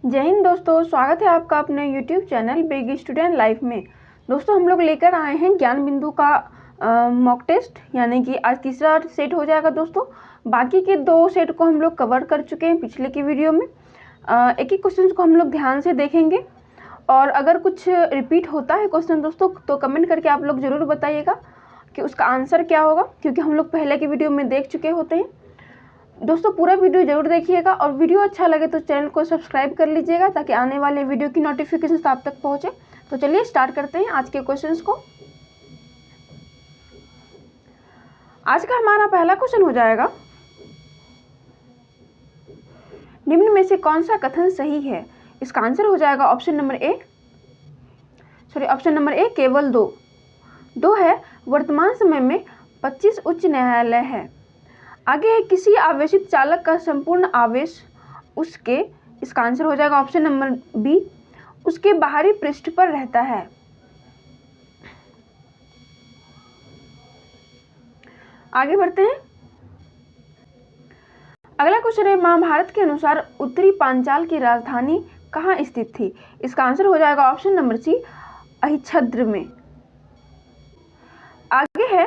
जय हिंद दोस्तों, स्वागत है आपका अपने YouTube channel big student life में। दोस्तों हम लोग लेकर आए हैं ज्ञान बिंदु का मॉक टेस्ट, यानी कि आज तीसरा सेट हो जाएगा दोस्तों। बाकी के दो सेट को हम लोग कवर कर चुके हैं पिछले की वीडियो में। एक एक क्वेश्चन को हम लोग ध्यान से देखेंगे और अगर कुछ रिपीट होता है क्वेश्चन दोस्तों तो कमेंट करके आप लोग ज़रूर बताइएगा कि उसका आंसर क्या होगा, क्योंकि हम लोग पहले की वीडियो में देख चुके होते हैं। दोस्तों पूरा वीडियो जरूर देखिएगा और वीडियो अच्छा लगे तो चैनल को सब्सक्राइब कर लीजिएगा ताकि आने वाले वीडियो की नोटिफिकेशन आप तक पहुंचे। तो चलिए स्टार्ट करते हैं आज के क्वेश्चंस को। आज का हमारा पहला क्वेश्चन हो जाएगा, निम्न में से कौन सा कथन सही है। इसका आंसर हो जाएगा ऑप्शन नंबर ए केवल दो है। वर्तमान समय में 25 उच्च न्यायालय है। आगे है, किसी आवेशित चालक का संपूर्ण आवेश उसके, इसका आंसर हो जाएगा ऑप्शन नंबर बी, उसके बाहरी पृष्ठ पर रहता है। आगे बढ़ते हैं। अगला क्वेश्चन है, महाभारत के अनुसार उत्तरी पांचाल की राजधानी कहाँ स्थित थी। इसका आंसर हो जाएगा ऑप्शन नंबर सी, अहिच्छद्र में। आगे है,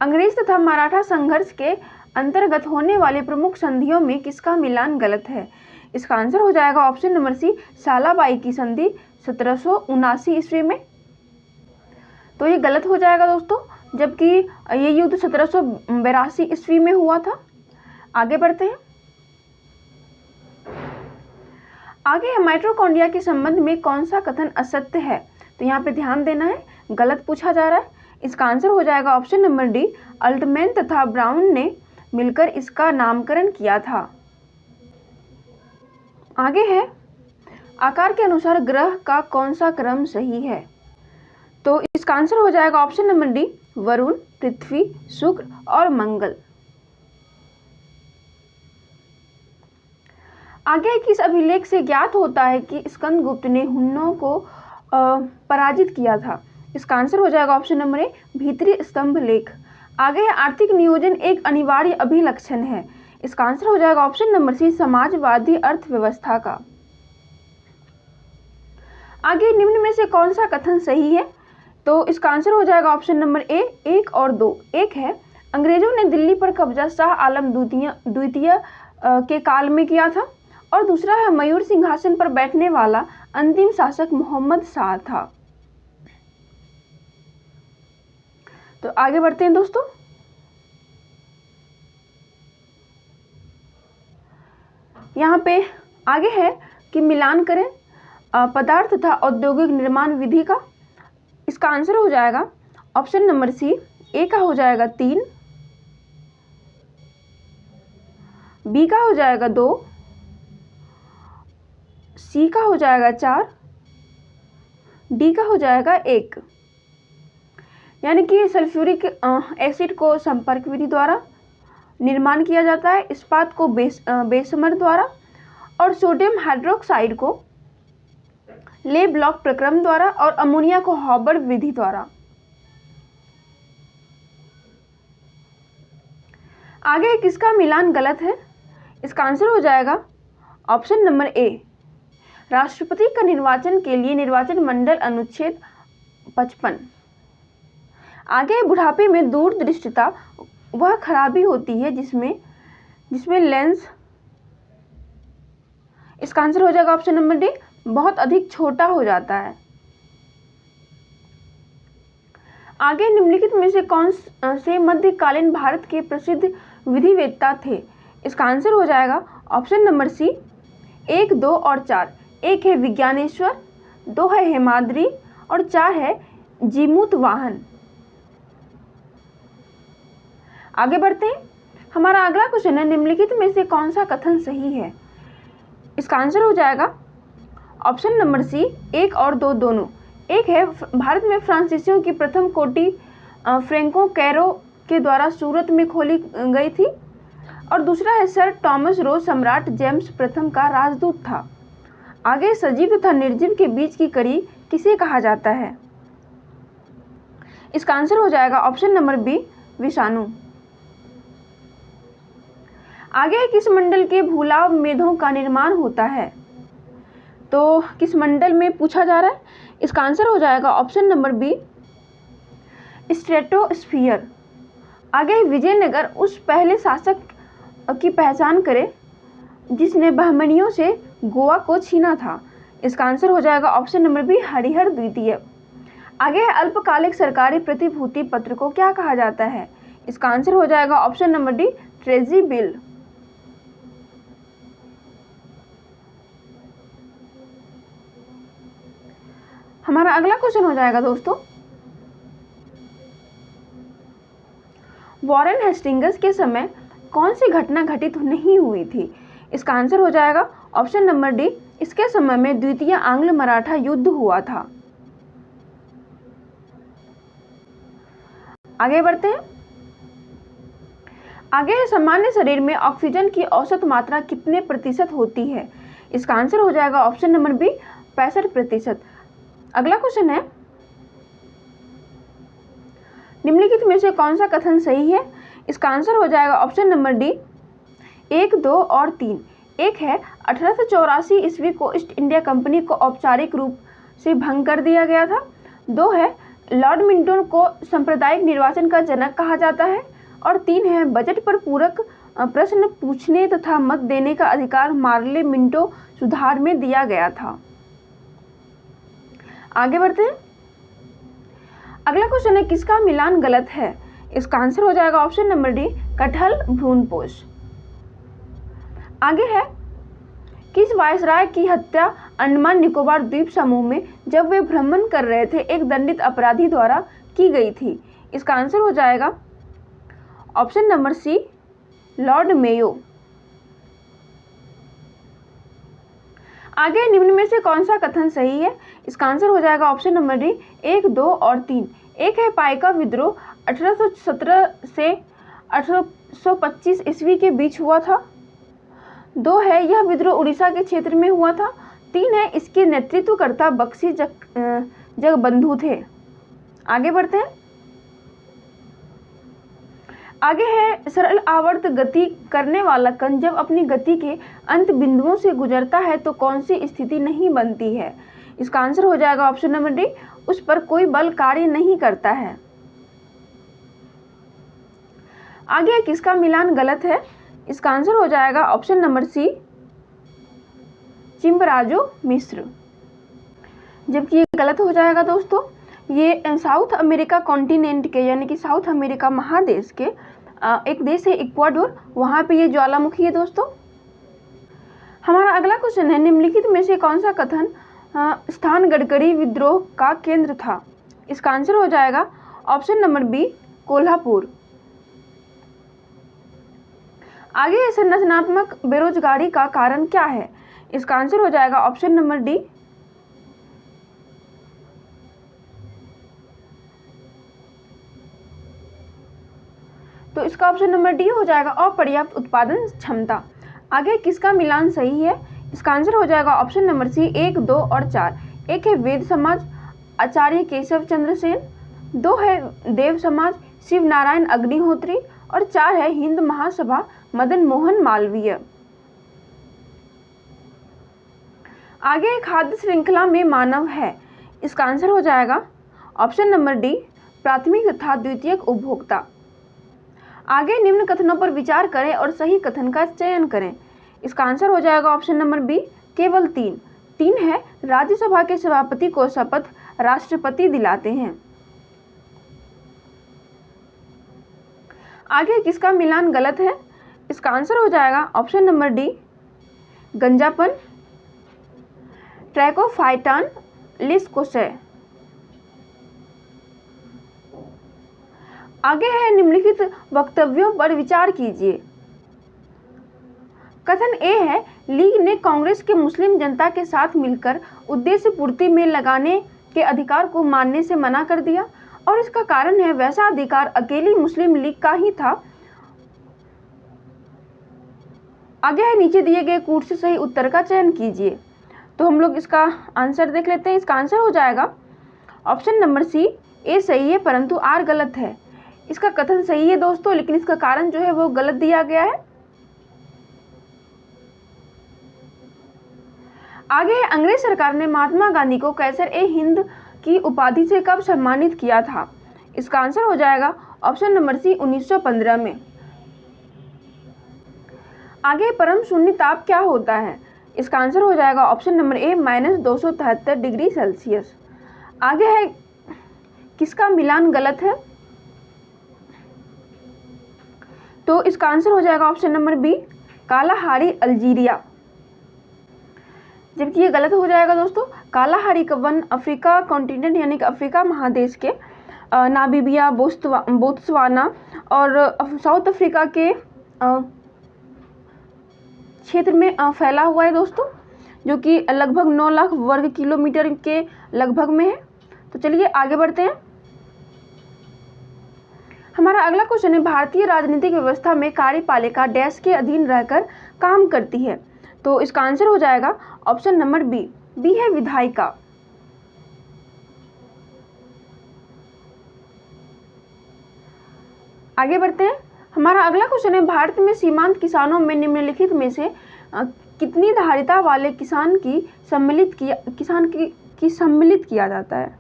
अंग्रेज तथा मराठा संघर्ष के अंतर्गत होने वाले प्रमुख संधियों में किसका मिलान गलत है। इसका आंसर हो जाएगा ऑप्शन नंबर सी, सालाबाई की संधि 1779 ईस्वी में। तो ये गलत हो जाएगा दोस्तों, जबकि ये युद्ध 1782 ईस्वी में हुआ था। आगे बढ़ते हैं। आगे है, माइटोकॉन्ड्रिया के संबंध में कौन सा कथन असत्य है। तो यहाँ पे ध्यान देना है, गलत पूछा जा रहा है। इसका आंसर हो जाएगा ऑप्शन नंबर डी, अल्टमैन तथा ब्राउन ने मिलकर इसका नामकरण किया था। आगे है, आकार के अनुसार ग्रह का कौन सा क्रम सही है। तो इसका आंसर हो जाएगा ऑप्शन नंबर डी, वरुण, पृथ्वी, शुक्र और मंगल। आगे किस अभिलेख से ज्ञात होता है कि स्कंदगुप्त ने हुन्नों को पराजित किया था। इसका आंसर हो जाएगा ऑप्शन नंबर ए, भीतरी स्तंभ लेख। आगे है, आर्थिक नियोजन एक अनिवार्य अभिलक्षण है। इसका आंसर हो जाएगा ऑप्शन नंबर सी, समाजवादी अर्थव्यवस्था का। आगे निम्न में से कौन सा कथन सही है। तो इसका आंसर हो जाएगा ऑप्शन नंबर ए, 1 और 2। एक है, अंग्रेजों ने दिल्ली पर कब्जा शाह आलम द्वितीय के काल में किया था, और दूसरा है, मयूर सिंहासन पर बैठने वाला अंतिम शासक मोहम्मद शाह था। तो आगे बढ़ते हैं दोस्तों। यहाँ पे आगे है कि मिलान करें पदार्थ तथा औद्योगिक निर्माण विधि का। इसका आंसर हो जाएगा ऑप्शन नंबर सी, ए का हो जाएगा 3, बी का हो जाएगा 2, सी का हो जाएगा 4, डी का हो जाएगा 1। यानी कि सल्फ्यूरिक एसिड को संपर्क विधि द्वारा निर्माण किया जाता है, इस्पात को बेसमर द्वारा, और सोडियम हाइड्रोक्साइड को ले ब्लॉक प्रक्रम द्वारा, और अमोनिया को हॉबर विधि द्वारा। आगे किसका मिलान गलत है। इसका आंसर हो जाएगा ऑप्शन नंबर ए, राष्ट्रपति का निर्वाचन के लिए निर्वाचन मंडल अनुच्छेद 55। आगे, बुढ़ापे में दूरदृष्टिता वह खराबी होती है जिसमें लेंस, इसका आंसर हो जाएगा ऑप्शन नंबर डी, बहुत अधिक छोटा हो जाता है। आगे, निम्नलिखित में से कौन से मध्यकालीन भारत के प्रसिद्ध विधिवेत्ता थे। इसका आंसर हो जाएगा ऑप्शन नंबर सी, 1, 2 और 4। एक है विज्ञानेश्वर, 2 है हेमाद्रि और 4 है जीमूत वाहन। आगे बढ़ते हैं। हमारा अगला क्वेश्चन है, निम्नलिखित में से कौन सा कथन सही है। इसका आंसर हो जाएगा ऑप्शन नंबर सी, 1 और 2 दोनों। एक है, भारत में फ्रांसीसियों की प्रथम कोटि फ्रैंको कैरो के द्वारा सूरत में खोली गई थी, और दूसरा है, सर टॉमस रो सम्राट जेम्स प्रथम का राजदूत था। आगे, सजीव तथा निर्जीव के बीच की कड़ी किसे कहा जाता है। इसका आंसर हो जाएगा ऑप्शन नंबर बी, विषाणु। आगे किस मंडल के भूलाव मेधों का निर्माण होता है? तो किस मंडल में पूछा जा रहा है? इसका आंसर हो जाएगा ऑप्शन नंबर बी, स्ट्रेटोस्फियर। आगे विजयनगर उस पहले शासक की पहचान करें जिसने बहमनियों से गोवा को छीना था। इसका आंसर हो जाएगा ऑप्शन नंबर बी, हरिहर द्वितीय। आगे है अल्पकालिक सरकारी प्रतिभूति पत्र को क्या कहा जाता है? इसका आंसर हो जाएगा option number D, treasury bill. हमारा अगला क्वेश्चन हो जाएगा दोस्तों, वॉरेन हेस्टिंग्स के समय कौन सी घटना घटित नहीं हुई थी? इसका आंसर हो जाएगा ऑप्शन नंबर डी, इसके समय में द्वितीय आंग्ल मराठा युद्ध हुआ था। आगे बढ़ते हैं। आगे है सामान्य शरीर में ऑक्सीजन की औसत मात्रा कितने प्रतिशत होती है? इसका आंसर हो जाएगा ऑप्शन नंबर बी, 65%। अगला क्वेश्चन है, निम्नलिखित में से कौन सा कथन सही है? इसका आंसर हो जाएगा ऑप्शन नंबर डी, 1, 2 और 3। एक है 1884 ईस्वी को ईस्ट इंडिया कंपनी को औपचारिक रूप से भंग कर दिया गया था। 2 है लॉर्ड मिंटो को सांप्रदायिक निर्वाचन का जनक कहा जाता है। और 3 है बजट पर पूरक प्रश्न पूछने तथा मत देने का अधिकार मार्ले मिंटो सुधार में दिया गया था। आगे बढ़ते हैं। अगला क्वेश्चन है, किसका मिलान गलत है? इसका आंसर हो जाएगा ऑप्शन नंबर डी, कटहल भ्रूणपोष। आगे है, किस वायसराय की हत्या अंडमान निकोबार द्वीप समूह में जब वे भ्रमण कर रहे थे एक दंडित अपराधी द्वारा की गई थी? इसका आंसर हो जाएगा option number C, Lord Mayo. आगे निम्न में से कौन सा कथन सही है? इसका आंसर हो जाएगा ऑप्शन नंबर डी, 1, 2 और 3। एक है पाइका विद्रोह 1817 से 1825 ईस्वी के बीच हुआ था। 2 है यह विद्रोह उड़ीसा के क्षेत्र में हुआ था। 3 है इसके नेतृत्वकर्ता बख्शी जगबंधु थे। आगे बढ़ते हैं। आगे है, सरल आवर्त गति करने वाला कण जब अपनी गति के अंत बिंदुओं से गुजरता है तो कौन सी स्थिति नहीं बनती है? इसका आंसर हो जाएगा ऑप्शन नंबर डी, उस पर कोई बल कार्य नहीं करता है। आगे किसका मिलान गलत है? इसका आंसर हो जाएगा ऑप्शन नंबर सी, चिम्बराजो मिश्र। जबकि ये गलत हो जाएगा दोस्तों। ये साउथ अमेरिका कॉन्टिनेंट के यानी कि साउथ अमेरिका महादेश के एक देश है इक्वाडोर, वहाँ पे ये ज्वालामुखी है दोस्तों। हमारा अगला क्वेश्चन है, निम्नलिखित में से कौन सा कथन स्थान गडकरी विद्रोह का केंद्र था? इसका आंसर हो जाएगा ऑप्शन नंबर बी, कोल्हापुर। आगे संरचनात्मक बेरोजगारी का कारण क्या है? इसका आंसर हो जाएगा ऑप्शन नंबर डी, तो इसका ऑप्शन नंबर डी हो जाएगा अपर्याप्त उत्पादन क्षमता। आगे किसका मिलान सही है? इसका आंसर हो जाएगा ऑप्शन नंबर सी, 1, 2 और 4। एक है वेद समाज आचार्य केशव चंद्र सेन। 2 है देव समाज शिव नारायण अग्निहोत्री। और 4 है हिंद महासभा मदन मोहन मालवीय। आगे खाद्य श्रृंखला में मानव है। इसका आंसर हो जाएगा ऑप्शन नंबर डी, प्राथमिक तथा द्वितीयक उपभोक्ता। आगे निम्न कथनों पर विचार करें और सही कथन का चयन करें। इसका आंसर हो जाएगा ऑप्शन नंबर बी, केवल 3। 3 है राज्यसभा के सभापति को शपथ राष्ट्रपति दिलाते हैं। आगे किसका मिलान गलत है? इसका आंसर हो जाएगा ऑप्शन नंबर डी, गंजापन ट्रैकोफाइटान लिस्कोसे। आगे है, निम्नलिखित वक्तव्यों पर विचार कीजिए। कथन ए है, लीग ने कांग्रेस के मुस्लिम जनता के साथ मिलकर उद्देश्य पूर्ति में लगाने के अधिकार को मानने से मना कर दिया और इसका कारण है वैसा अधिकार अकेली मुस्लिम लीग का ही था। आगे है, नीचे दिए गए कूट से सही उत्तर का चयन कीजिए। तो हम लोग इसका आंसर देख लेते हैं। इसका आंसर हो जाएगा ऑप्शन नंबर सी, ए सही है परंतु आर गलत है। इसका कथन सही है दोस्तों, लेकिन इसका कारण जो है वो गलत दिया गया है। आगे है, अंग्रेज सरकार ने महात्मा गांधी को कैसर-ए-हिंद की उपाधि से कब सम्मानित किया था? इसका आंसर हो जाएगा ऑप्शन नंबर सी 1915 में। आगे परम शून्य ताप क्या होता है? इसका आंसर हो जाएगा option number A -273 degree Celsius. आगे है, किसका मिलान गलत है? तो इसका आंसर हो जाएगा option number B Kalahari Algeria, जबकि ये गलत हो जाएगा दोस्तों। कालाहारी का वन अफ्रीका कॉन्टिनेंट यानी कि अफ्रीका महादेश के नामीबिया, बोत्सवाना और साउथ अफ्रीका के क्षेत्र में फैला हुआ है दोस्तों, जो कि लगभग 9 लाख वर्ग किलोमीटर के लगभग में है। तो चलिए आगे बढ़ते हैं। हमारा अगला क्वेश्चन है, भारतीय राजनीतिक व्यवस्था में कार्यपालिका डैश के अधीन रहकर काम करती है? तो इसका आंसर हो जाएगा ऑप्शन नंबर बी। बी है विधायिका। आगे बढ़ते हैं। हमारा अगला क्वेश्चन है, भारत में सीमांत किसानों में निम्नलिखित में से कितनी धारिता वाले किसान की सम्मिलित किया जाता है?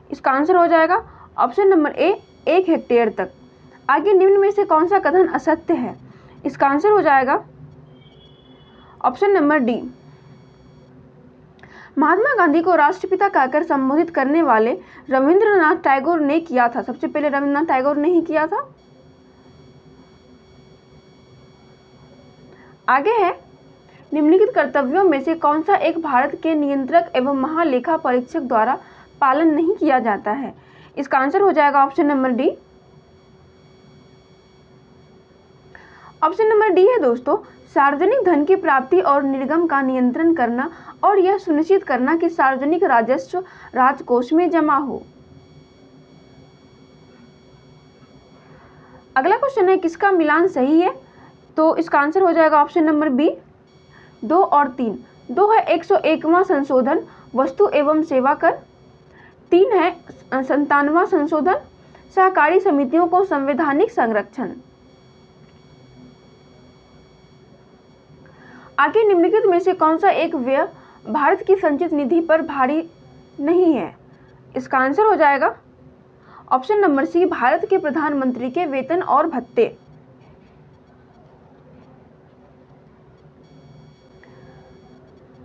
इसका आंसर हो जाएगा ऑप्शन नंबर ए 1 हेक्टेयर तक। आगे निम्न में से कौन सा कथन असत्य है? इसका आंसर हो जाएगा option number D. Mahatma Gandhi को राष्ट्रपिता कहकर संबोधित करने वाले रविंद्रनाथ टैगोर ने किया था? सबसे पहले रविंद्रनाथ टैगोर ने ही किया था। आगे है, निम्नलिखित कर्तव्यों में से कौन सा एक भारत के नियंत्रक एवं महालेखा परीक्षक द्वारा पालन नहीं किया जाता है? इसका आंसर हो जाएगा option number D. Option number D है दोस्तों, सार्वजनिक धन की प्राप्ति और निर्गम का नियंत्रण करना और यह सुनिश्चित करना कि सार्वजनिक राजस्व राजकोष में जमा हो। अगला क्वेश्चन है, किसका मिलान सही है? तो इसका आंसर हो जाएगा ऑप्शन नंबर बी 2 और 3। 2 है 101वां संशोधन वस्तु एवं सेवा कर। 3 है 97वां संशोधन सहकारी समितियों को संवैधानिक संरक्षण। आगे निम्नलिखित में से कौन सा एक व्यय भारत की संचित निधि पर भारी नहीं है? इसका आंसर हो जाएगा ऑप्शन नंबर सी भारत के प्रधानमंत्री के वेतन और भत्ते।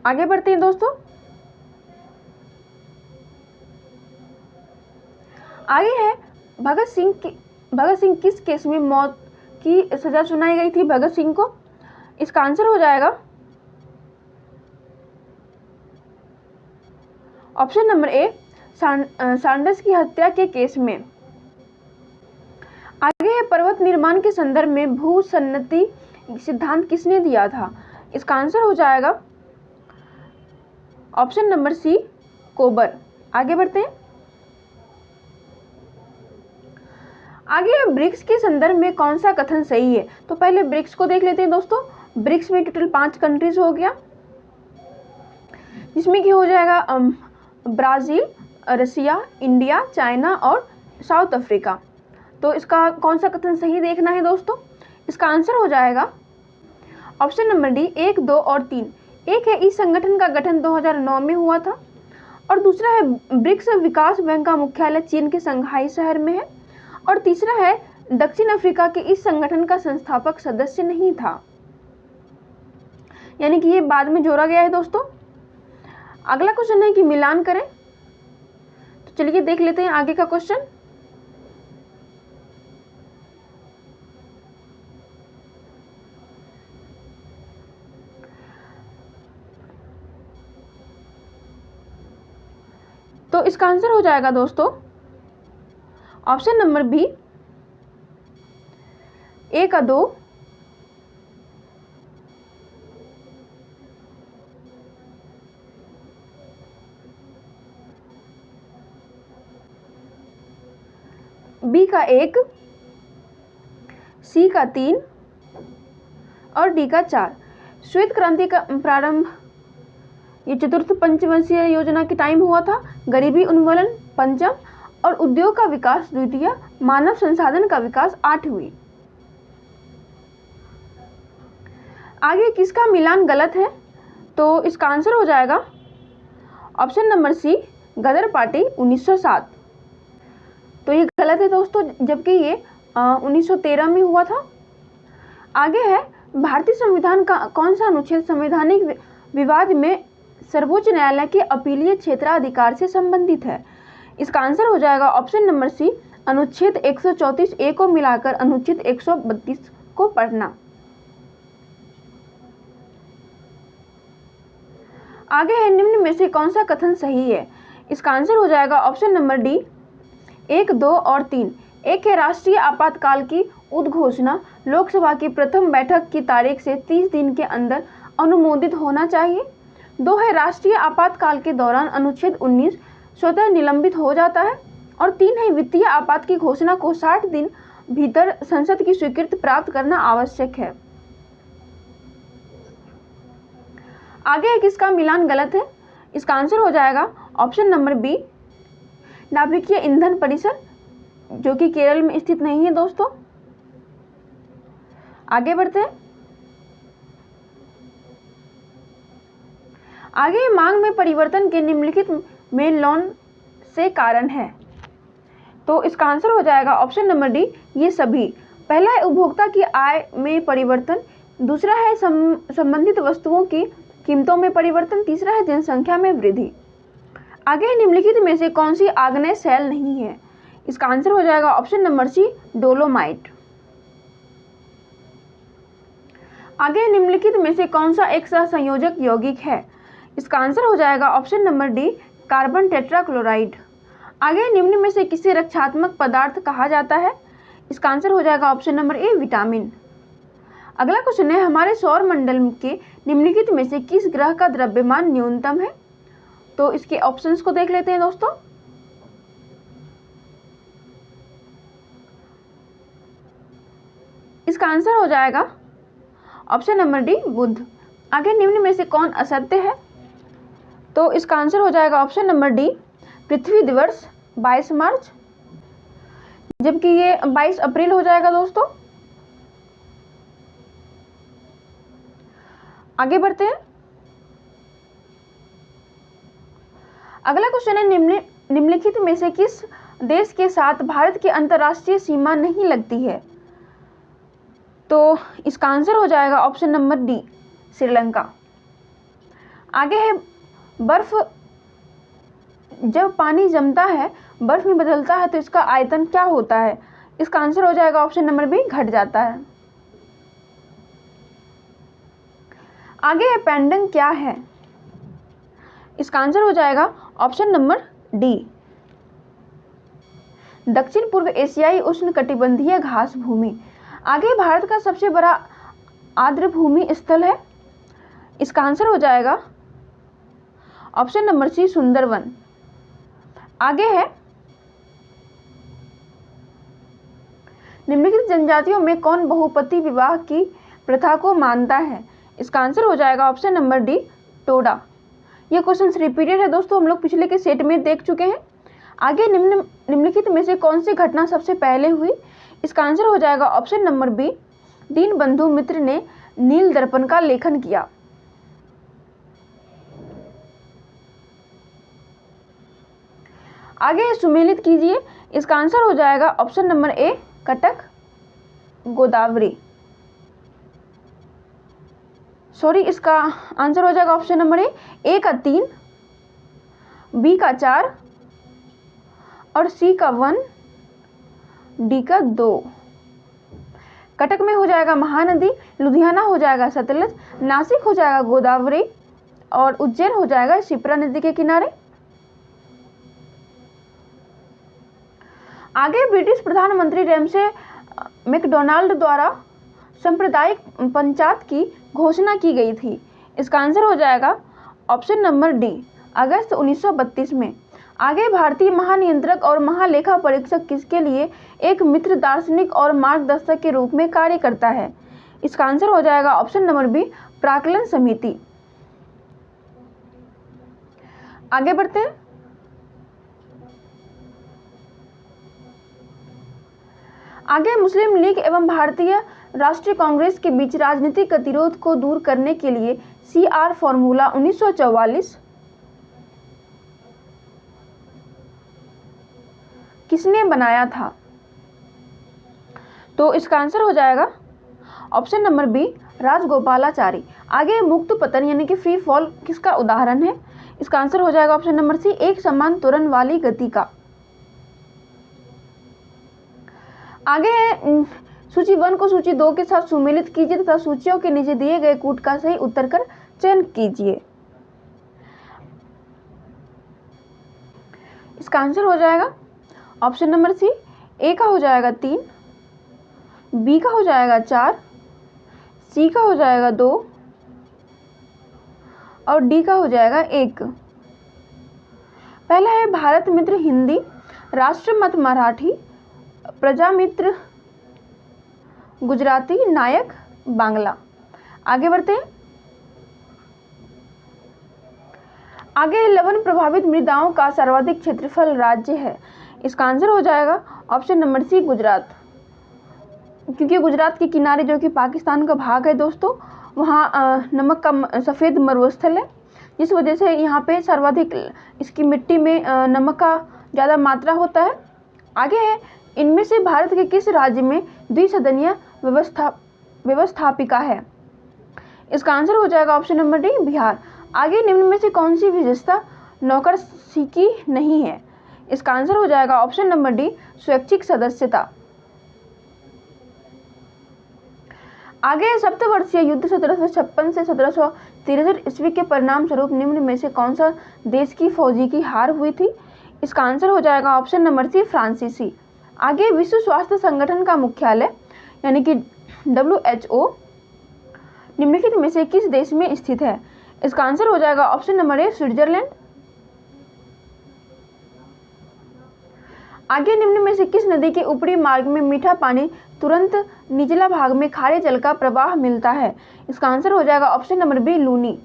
आगे बढ़ते हैं दोस्तों। आगे है, भगत सिंह किस केस में मौत की सजा सुनाई गई थी भगत सिंह को? इसका आंसर हो जाएगा ऑप्शन नंबर ए सैंडर्स की हत्या के केस में। आगे है, पर्वत निर्माण के संदर्भ में भूसन्नति सिद्धांत किसने दिया था? इसका आंसर हो जाएगा ऑप्शन नंबर सी कोबर। आगे बढ़ते हैं। आगे ब्रिक्स के संदर्भ में कौन सा कथन सही है? तो पहले ब्रिक्स को देख लेते हैं दोस्तों। ब्रिक्स में टोटल 5 कंट्रीज हो गया, जिसमें कि हो जाएगा ब्राजील, रसिया, इंडिया, चाइना और साउथ अफ्रीका। तो इसका कौन सा कथन सही देखना है दोस्तों? इसका आंसर हो जाएगा ऑप्शन नंबर डी 1, 2 और 3। एक है, इस संगठन का गठन 2009 में हुआ था, और दूसरा है ब्रिक्स विकास बैंक का मुख्यालय चीन के संघाई शहर में है, और तीसरा है दक्षिण अफ्रीका के इस संगठन का संस्थापक सदस्य नहीं था, यानी कि ये बाद में जोड़ा गया है दोस्तों। अगला क्वेश्चन है कि मिलान करें। तो चलिए देख लेते हैं आगे का क्वेश्चन। तो इसका आंसर हो जाएगा दोस्तों ऑप्शन नंबर बी 1 का 2, बी का 1, सी का 3 और डी का 4। श्वेत क्रांति का प्रारंभ ये चतुर्थ पंचवर्षीय योजना के टाइम हुआ था, गरीबी उन्मूलन पंचम और उद्योग का विकास द्वितीय, मानव संसाधन का विकास 8वीं। आगे किसका मिलान गलत है? तो इसका आंसर हो जाएगा ऑप्शन नंबर सी गदर पार्टी 1907। तो ये गलत है दोस्तों, जबकि ये 1913 में हुआ था। आगे है, भारतीय संविधान का कौन सा अनुच्छेद संवैधानिक विवाद में सर्वोच्च न्यायालय के अपीलीय क्षेत्राधिकार से संबंधित है? इसका आंसर हो जाएगा ऑप्शन नंबर सी अनुच्छेद 134 ए को मिलाकर अनुच्छेद 132 को पढ़ना। आगे है, निम्न में से कौन सा कथन सही है? इसका आंसर हो जाएगा ऑप्शन नंबर डी 1, 2 और 3। एक है, राष्ट्रीय आपातकाल की उद्घोषणा लोकसभा की प्रथम बैठक की तारीख से 30 दिन के अंदर अनुमोदित होना चाहिए। 2 है, राष्ट्रीय आपातकाल के दौरान अनुच्छेद 19 स्वतः निलंबित हो जाता है। और 3 है, वित्तीय आपात की घोषणा को 60 दिन भीतर संसद की स्वीकृति प्राप्त करना आवश्यक है। आगे किसका मिलान गलत है? इसका आंसर हो जाएगा ऑप्शन नंबर बी नाभिकीय ईंधन परिषद, जो कि केरल में स्थित नहीं है दोस्तों। आगे बढ़ते हैं। आगे मांग में परिवर्तन के निम्नलिखित में कौन से कारण है? तो इसका आंसर हो जाएगा ऑप्शन नंबर डी ये सभी। पहला है उपभोक्ता की आय में परिवर्तन, दूसरा है संबंधित वस्तुओं की कीमतों में परिवर्तन, तीसरा है जनसंख्या में वृद्धि। आगे निम्नलिखित में से कौन सी आग्नेय शैल नहीं है? इसका आंसर हो जाएगा ऑप्शन नंबर सी डोलोमाइट। आगे निम्नलिखित में से कौन सा एक सहसंयोजक यौगिक है? इसका आंसर हो जाएगा option number D carbon tetrachloride. आगे निम्न में से किसे रक्षात्मक पदार्थ कहा जाता है? इसका आंसर हो जाएगा ऑप्शन नंबर ए विटामिन। अगला क्वेश्चन है, हमारे सौर मंडल के निम्नलिखित में से किस ग्रह का द्रव्यमान न्यूनतम है? तो इसके ऑप्शंस को देख लेते हैं दोस्तों। इसका आंसर हो जाएगा ऑप्शन नंबर डी बुध। आगे निम्न में से कौन असत्य है? तो इसका आंसर हो जाएगा ऑप्शन नंबर डी पृथ्वी दिवस 22 मार्च, जबकि ये 22 अप्रैल हो जाएगा दोस्तों। आगे बढ़ते हैं। अगला क्वेश्चन है, निम्नलिखित में से किस देश के साथ भारत की अंतर्राष्ट्रीय सीमा नहीं लगती है? तो इसका आंसर हो जाएगा ऑप्शन नंबर डी श्रीलंका। आगे है, बर्फ जब पानी जमता है बर्फ में बदलता है तो इसका आयतन क्या होता है? इसका आंसर हो जाएगा ऑप्शन नंबर बी घट जाता है। आगे है, पेंडन क्या है? इसका आंसर हो जाएगा ऑप्शन नंबर डी दक्षिण पूर्व एशियाई उष्णकटिबंधीय घास भूमि। आगे भारत का सबसे बड़ा आर्द्रभूमि स्थल है? इसका आंसर हो जाएगा ऑप्शन नंबर सी सुंदरवन। आगे है, निम्नलिखित जनजातियों में कौन बहुपति विवाह की प्रथा को मानता है? इसका आंसर हो जाएगा ऑप्शन नंबर डी टोडा। ये क्वेश्चन रिपीटेड है दोस्तों, हम लोग पिछले के सेट में देख चुके हैं। आगे निम्नलिखित में से कौन सी घटना सबसे पहले हुई? इसका आंसर हो जाएगा ऑप्शन नंबर बी दीनबंधु मित्र ने नील दर्पण का लेखन किया। आगे सुमेलित कीजिए। इसका आंसर हो जाएगा option number A Cuttack Godavari. Sorry, इसका आंसर हो जाएगा ऑप्शन नंबर ए का 3, बी का 4 और सी का 1, डी का 2। कटक में हो जाएगा महानदी, लुधियाना हो जाएगा सतलज, नासिक हो जाएगा गोदावरी और उज्जैन हो जाएगा शिप्रा नदी के किनारे। आगे ब्रिटिश प्रधानमंत्री रेमसे मैकडोनाल्ड द्वारा सांप्रदायिक पंचायत की घोषणा की गई थी। इसका आंसर हो जाएगा ऑप्शन नंबर डी अगस्त 1932 में। आगे भारतीय महानियंत्रक और महालेखा परीक्षक किसके लिए एक मित्र दार्शनिक और मार्गदर्शक के रूप में कार्य करता है? इसका आंसर हो जाएगा ऑप्शन नंबर बी प्राक्कलन समिति। आगे बढ़ते हैं। आगे मुस्लिम लीग एवं भारतीय राष्ट्रीय कांग्रेस के बीच राजनीतिक गतिरोध को दूर करने के लिए CR फॉर्मूला 1944 किसने बनाया था? तो इसका आंसर हो जाएगा ऑप्शन नंबर बी, राजगोपालाचारी। आगे मुक्त पतन यानी कि फ्री फॉल किसका उदाहरण है? इसका आंसर हो जाएगा ऑप्शन नंबर सी, एक समान त्वरण वाली गति का। आगे है सूची 1 को सूची 2 के साथ सुमेलित कीजिए तथा सूचियों के नीचे दिए गए कूट का सही उत्तर कर चयन कीजिए। इसका आंसर हो जाएगा ऑप्शन नंबर सी, ए का हो जाएगा 3, बी का हो जाएगा 4, सी का हो जाएगा 2 और डी का हो जाएगा 1। पहला है भारत मित्र हिंदी, राष्ट्रमत मराठी, प्रजामित्र गुजराती, नायक बांग्ला। आगे बढ़ते हैं। आगे लवण प्रभावित मृदाओं का सर्वाधिक क्षेत्रफल राज्य है। इसका आंसर हो जाएगा ऑप्शन नंबर सी, गुजरात। क्योंकि गुजरात के किनारे जो कि पाकिस्तान का भाग है दोस्तों, वहाँ नमक का सफ़ेद मरुस्थल है, जिस वजह से यहाँ पे सर्वाधिक इसकी मिट्टी में नमक का ज़्यादा मात्रा होता है। आगे है, इनमें से भारत के किस राज्य में द्विसदनीय व्यवस्थापिका है? इसका आंसर हो जाएगा ऑप्शन नंबर डी, बिहार। आगे निम्न में से कौन सी विशेषता नौकरशाही नहीं है? इसका आंसर हो जाएगा ऑप्शन नंबर डी, स्वैच्छिक सदस्यता। आगे सप्तवर्षीय युद्ध 1756 से 1763 ईस्वी के परिणाम स्वरूप निम्न में से कौन सा देश की फौजी की हार हुई थी? इसका आंसर हो जाएगा ऑप्शन नंबर सी, फ्रांसीसी। आगे विश्व स्वास्थ्य संगठन का मुख्यालय यानी कि WHO निम्नलिखित में से किस देश में स्थित है? इसका आंसर हो जाएगा ऑप्शन नंबर ए, स्विट्जरलैंड। आगे निम्न में से किस नदी के ऊपरी मार्ग में मीठा पानी तुरंत निचला भाग में खारे जल का प्रवाह मिलता है? इसका आंसर हो जाएगा ऑप्शन नंबर बी, लूनी।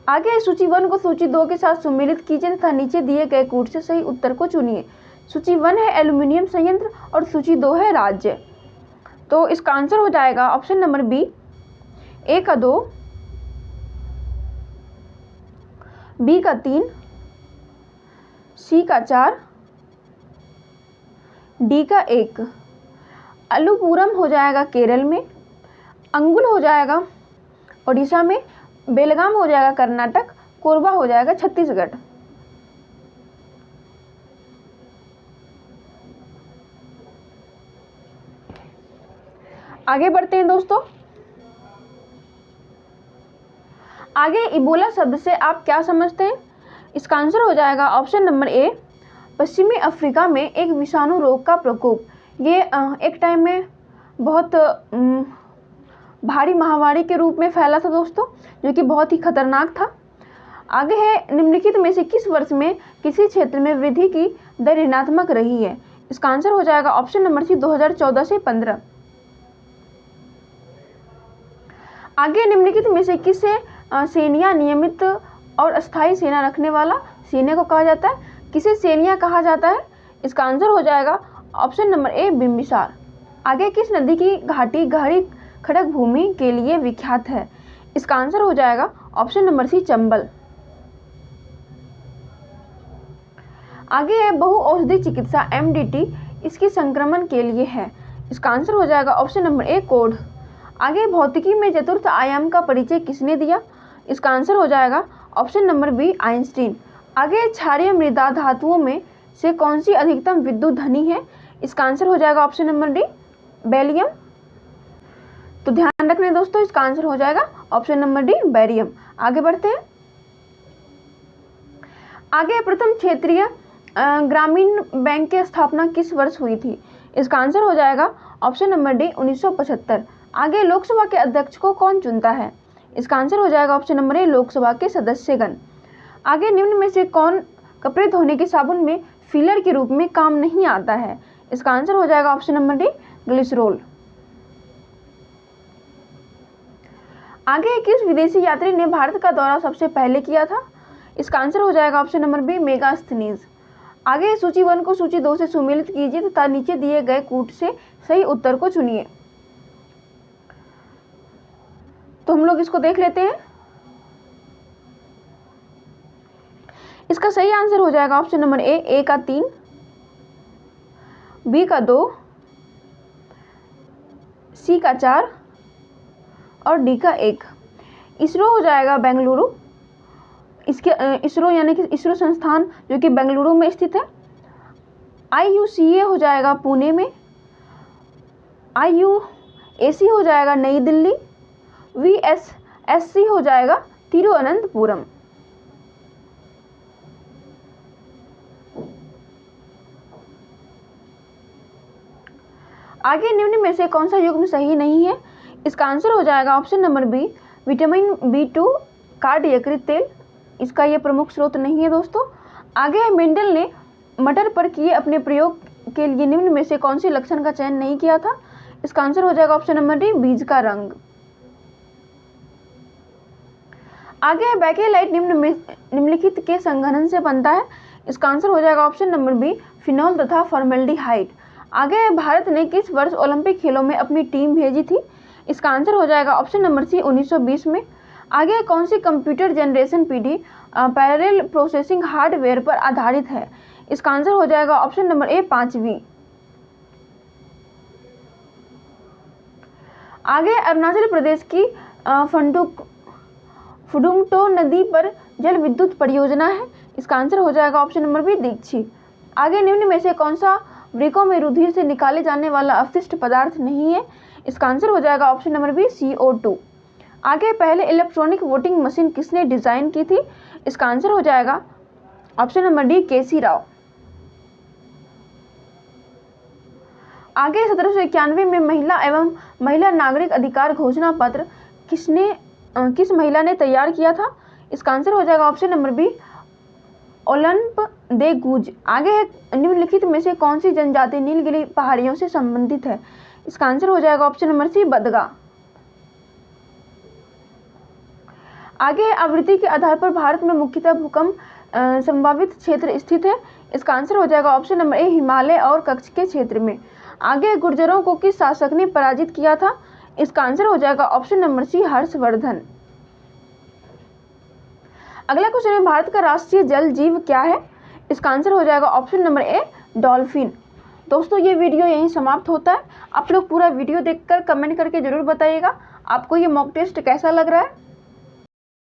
आगे सूची 1 को सूची 2 के साथ सुमेलित कीजिए तथा नीचे दिए गए कूट से सही उत्तर को चुनिए। सूची 1 है एल्यूमिनियम संयंत्र और सूची 2 है राज्य। तो इसका आंसर हो जाएगा ऑप्शन नंबर बी, ए का 2, बी का 3, सी का 4, डी का 1। अलुपुरम हो जाएगा केरल में, अंगुल हो जाएगा ओडिशा में, बेलगाम हो जाएगा कर्नाटक, कोरबा हो जाएगा छत्तीसगढ़। आगे बढ़ते हैं दोस्तों। आगे इबोला शब्द से आप क्या समझते हैं? इसका आंसर हो जाएगा ऑप्शन नंबर ए, पश्चिमी अफ्रीका में एक विषाणु रोग का प्रकोप। ये एक टाइम में बहुत भारी महामारी के रूप में फैला था दोस्तों, जो कि बहुत ही खतरनाक था। आगे है, निम्नलिखित में से किस वर्ष में किसी क्षेत्र में वृद्धि की दर ऋणात्मक रही है? इसका आंसर हो जाएगा ऑप्शन नंबर सी, 2014 से 15। आगे निम्नलिखित में से किसे सेनिया नियमित और अस्थायी सेना रखने वाला सेना को कहा जाता है? किसे सेनिया कहा जाता है? इसका आंसर हो जाएगा ऑप्शन नंबर ए, बिम्बिसार। आगे किस नदी की घाटी गहरी खड़क भूमि के लिए विख्यात है? इसका आंसर हो जाएगा ऑप्शन नंबर सी, चंबल। आगे है, बहु औषधि चिकित्सा MDT इसकी संक्रमण के लिए है। इसका आंसर हो जाएगा ऑप्शन नंबर ए, कोढ़। आगे भौतिकी में चतुर्थ आयाम का परिचय किसने दिया? इसका आंसर हो जाएगा ऑप्शन नंबर बी, आइंस्टीन। आगे क्षारीय मृदा धातुओं में से कौन सी अधिकतम विद्युत धनी है? इसका आंसर हो जाएगा ऑप्शन नंबर डी, बेरियम। तो ध्यान रखना दोस्तों, इसका आंसर हो जाएगा ऑप्शन नंबर डी, बेरियम। आगे बढ़ते हैं। आगे प्रथम क्षेत्रीय ग्रामीण बैंक की स्थापना किस वर्ष हुई थी? इसका आंसर हो जाएगा ऑप्शन नंबर डी, 1975। आगे लोकसभा के अध्यक्ष को कौन चुनता है? इसका आंसर हो जाएगा ऑप्शन नंबर ए, लोकसभा के सदस्यगण। आगे निम्न में से कौन कपड़े धोने के साबुन में फिलर के रूप में काम नहीं आता है? इसका आंसर हो जाएगा ऑप्शन नंबर डी, ग्लिसरोल। आगे किस विदेशी यात्री ने भारत का दौरा सबसे पहले किया था? इसका आंसर हो जाएगा ऑप्शन नंबर बी, मेगास्थनीज। आगे सूची 1 को सूची 2 से सुमेलित कीजिए तथा नीचे दिए गए कूट से सही उत्तर को चुनिए। तो हम लोग इसको देख लेते हैं। इसका सही आंसर हो जाएगा ऑप्शन नंबर ए का 3, बी का 2, सी का 4 और डी का 1। इसरो हो जाएगा बेंगलुरु। इसके इसरो यानी कि इसरो संस्थान जो कि बेंगलुरु में स्थित है। IUCA हो जाएगा पुणे में, IUAC हो जाएगा नई दिल्ली, VSSC हो जाएगा तिरुवनंतपुरम। आगे निम्न में से कौन सा युग्म सही नहीं है? इसका आंसर हो जाएगा option number B, vitamin B2 cod यकृत तेल। इसका ये प्रमुख स्रोत नहीं है दोस्तों। आगे मेंडल ने मटर पर किए अपने प्रयोग के लिए निम्न में से कौन सी लक्षण का चयन नहीं किया था? इसका आंसर हो जाएगा ऑप्शन नंबर डी, बीज का रंग। आगे है बैकेलाइट निम्नलिखित के संघनन से बनता है। इसका आंसर हो जाएगा ऑप्शन नंबर बी, फिनॉल तथा फॉर्मेल्डिहाइड। आगे भारत ने किस वर्ष ओलंपिक खेलों में अपनी टीम भेजी थी? इसका आंसर हो जाएगा ऑप्शन नंबर सी, 1920 में। आगे कौन सी कंप्यूटर जनरेशन पीढ़ी पैरेलल प्रोसेसिंग हार्डवेयर पर आधारित है? इसका आंसर हो जाएगा ऑप्शन नंबर ए, 5वीं। आगे अरुणाचल प्रदेश की फुडुंगटो नदी पर जल विद्युत परियोजना है। इसका आंसर हो जाएगा ऑप्शन नंबर बी, दीक्षी। आगे निम्न में से कौन सा वृक्कों में रुधिर से निकाले जाने वाला अपशिष्ट पदार्थ नहीं है? इसका आंसर हो जाएगा ऑप्शन नंबर बी, CO2। आगे पहले इलेक्ट्रॉनिक वोटिंग मशीन किसने डिजाइन की थी? इसका आंसर हो जाएगा option number D, KC Rao. आगे 1791 में महिला एवं महिला नागरिक अधिकार घोषणा पत्र किस महिला ने तैयार किया था? इसका आंसर हो जाएगा ऑप्शन नंबर बी, ओलंप दे गुज। आगे है निम्नलिखित में से कौन सी जनजाति नीलगिरी पहाड़ियों से संबंधित है? इसका आंसर हो जाएगा ऑप्शन नंबर सी, बदगा। आगे आवृत्ति के आधार पर भारत में मुख्यतः भूकंप संभावित क्षेत्र स्थित है। इसका आंसर हो जाएगा ऑप्शन नंबर ए, हिमालय और कच्छ के क्षेत्र में। आगे गुर्जरों को किस शासक ने पराजित किया था? इसका आंसर हो जाएगा ऑप्शन नंबर सी, हर्षवर्धन। अगला क्वेश्चन है, भारत का राष्ट्रीय जल जीव क्या है? इसका आंसर हो जाएगा ऑप्शन नंबर ए, डॉल्फिन। दोस्तों ये वीडियो यहीं समाप्त होता है। आप लोग पूरा वीडियो देखकर कमेंट करके जरूर बताइएगा आपको ये मॉक टेस्ट कैसा लग रहा है।